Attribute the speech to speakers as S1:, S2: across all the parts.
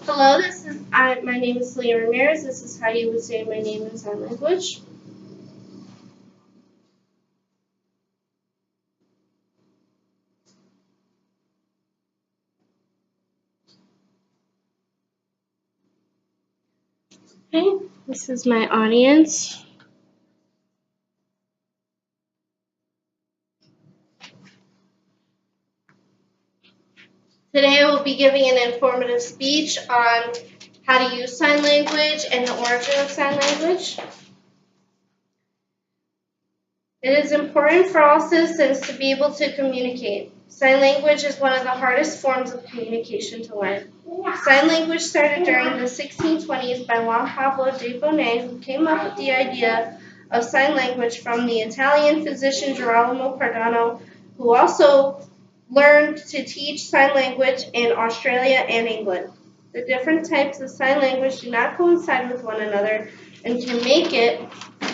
S1: Hello, my name is Leah Ramirez. This is how you would say my name in sign language. Okay, this is my audience. Today I will be giving an informative speech on how to use sign language and the origin of sign language. It is important for all citizens to be able to communicate. Sign language is one of the hardest forms of communication to learn. Sign language started during the 1620s by Juan Pablo de Bonet, who came up with the idea of sign language from the Italian physician Girolamo Cardano, who also learned to teach sign language in Australia and England. The different types of sign language do not coincide with one another and can make it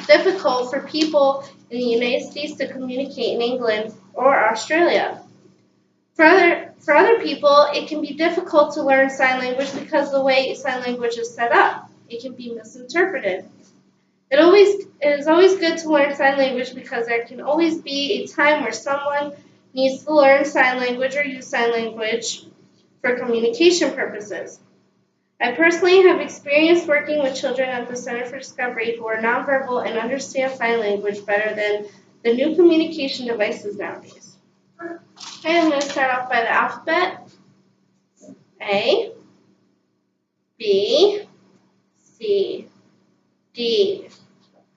S1: difficult for people in the United States to communicate in England or Australia. For other people, it can be difficult to learn sign language because the way sign language is set up. It can be misinterpreted. It is always good to learn sign language because there can always be a time where someone needs to learn sign language or use sign language for communication purposes. I personally have experience working with children at the Center for Discovery who are nonverbal and understand sign language better than the new communication devices nowadays. Okay, I'm going to start off by the alphabet. A, B, C, D,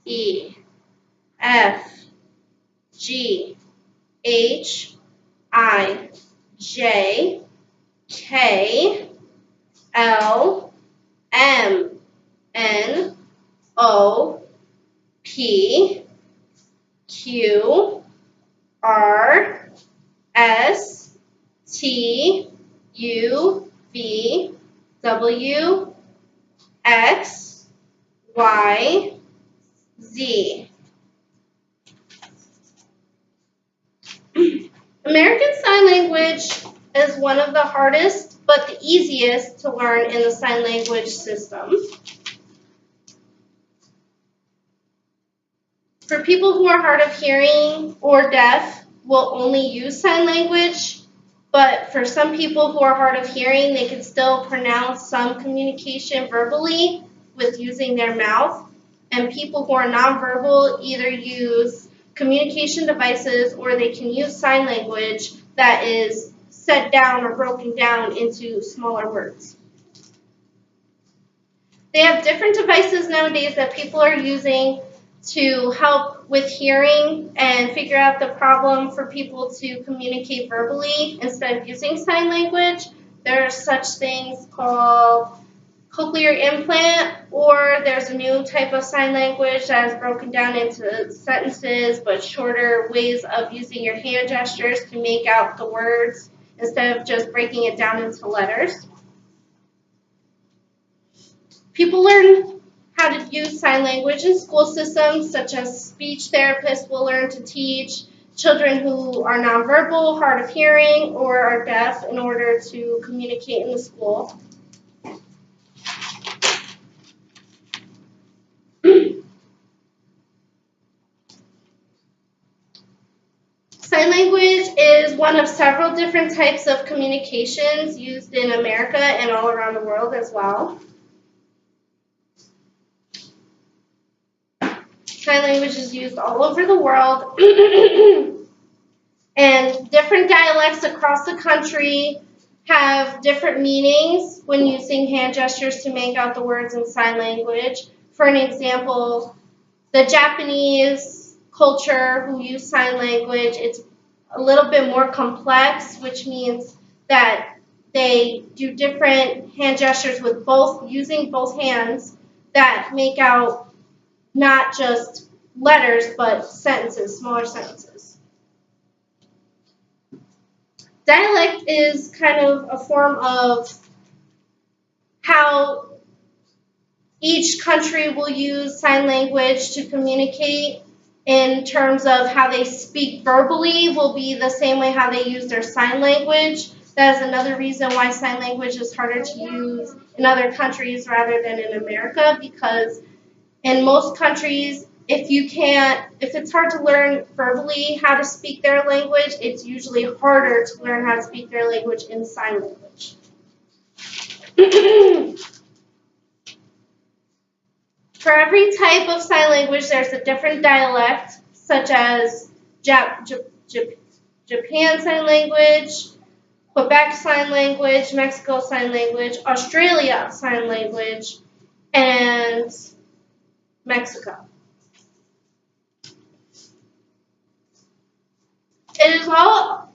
S1: E, F, G, H, I, J, K, L, M, N, O, P, Q, R, S, T, U, V, W, X, Y, Z. American Sign Language is one of the hardest but the easiest to learn in the sign language system. For people who are hard of hearing or deaf, will only use sign language, but for some people who are hard of hearing, they can still pronounce some communication verbally with using their mouth. And people who are nonverbal either use communication devices or they can use sign language that is set down or broken down into smaller words. They have different devices nowadays that people are using to help with hearing and figure out the problem for people to communicate verbally instead of using sign language. There are such things called cochlear implant, or there's a new type of sign language that is broken down into sentences but shorter ways of using your hand gestures to make out the words instead of just breaking it down into letters. People learn how to use sign language in school systems, such as speech therapists will learn to teach children who are nonverbal, hard of hearing, or are deaf in order to communicate in the school. Sign language is one of several different types of communications used in America and all around the world as well. Sign language is used all over the world, and different dialects across the country have different meanings when using hand gestures to make out the words in sign language. For an example, the Japanese culture who use sign language, it's a little bit more complex, which means that they do different hand gestures with using both hands that make out not just letters, but sentences, smaller sentences. Dialect is kind of a form of how each country will use sign language to communicate. In terms of how they speak verbally will be the same way how they use their sign language. That is another reason why sign language is harder to use in other countries rather than in America, because in most countries, if it's hard to learn verbally how to speak their language, it's usually harder to learn how to speak their language in sign language. For every type of sign language, there's a different dialect, such as Japan Sign Language, Quebec Sign Language, Mexico Sign Language, Australia Sign Language, and Mexico. It is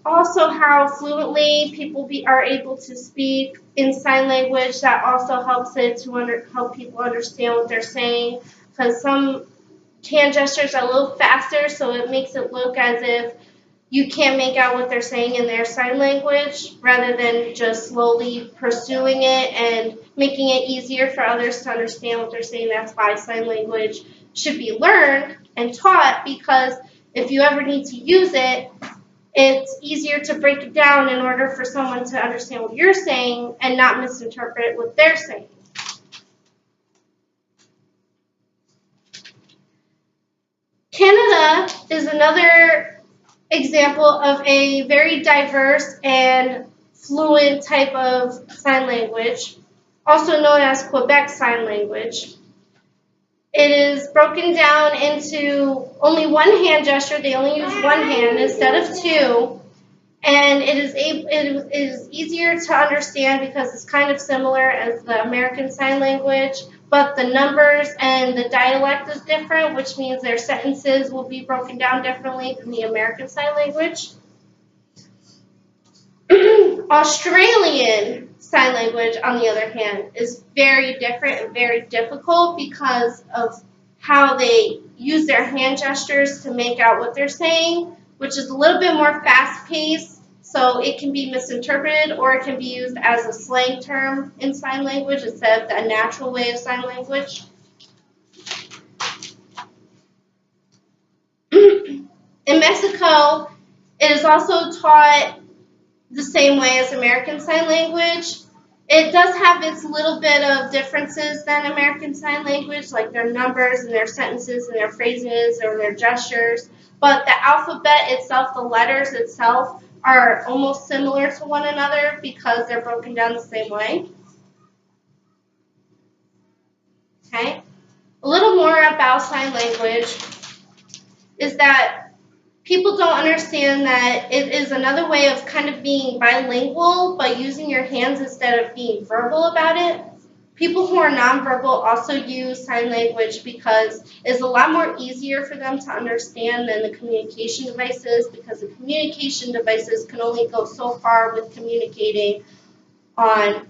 S1: also how fluently people are able to speak in sign language that also helps it to help people understand what they're saying, because some hand gestures are a little faster, so it makes it look as if you can't make out what they're saying in their sign language, rather than just slowly pursuing it and making it easier for others to understand what they're saying. That's why sign language should be learned and taught, because if you ever need to use it, it's easier to break it down in order for someone to understand what you're saying and not misinterpret what they're saying. Canada is another example of a very diverse and fluent type of sign language, also known as Quebec Sign Language. It is broken down into only one hand gesture. They only use one hand instead of two, and it is easier to understand because it's kind of similar as the American Sign Language, but the numbers and the dialect is different, which means their sentences will be broken down differently than the American Sign Language. Australian Sign Language, on the other hand, is very different and very difficult because of how they use their hand gestures to make out what they're saying, which is a little bit more fast-paced, so it can be misinterpreted, or it can be used as a slang term in sign language instead of the natural way of sign language. In Mexico, it is also taught the same way as American Sign Language. It does have its little bit of differences than American Sign Language, like their numbers and their sentences and their phrases or their gestures, but the alphabet itself, the letters itself, are almost similar to one another because they're broken down the same way. Okay? A little more about sign language is that people don't understand that it is another way of kind of being bilingual, but using your hands instead of being verbal about it. People who are nonverbal also use sign language because it's a lot more easier for them to understand than the communication devices, because the communication devices can only go so far with communicating on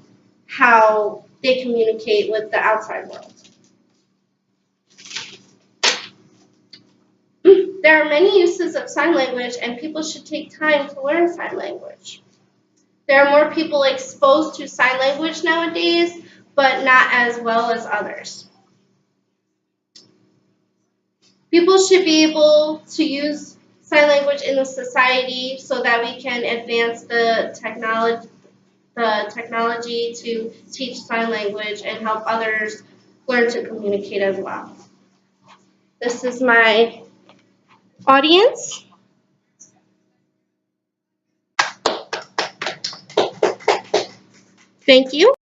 S1: how they communicate with the outside world. There are many uses of sign language, and people should take time to learn sign language. There are more people exposed to sign language nowadays, but not as well as others. People should be able to use sign language in the society so that we can advance the technology to teach sign language and help others learn to communicate as well. This is my audience. Thank you.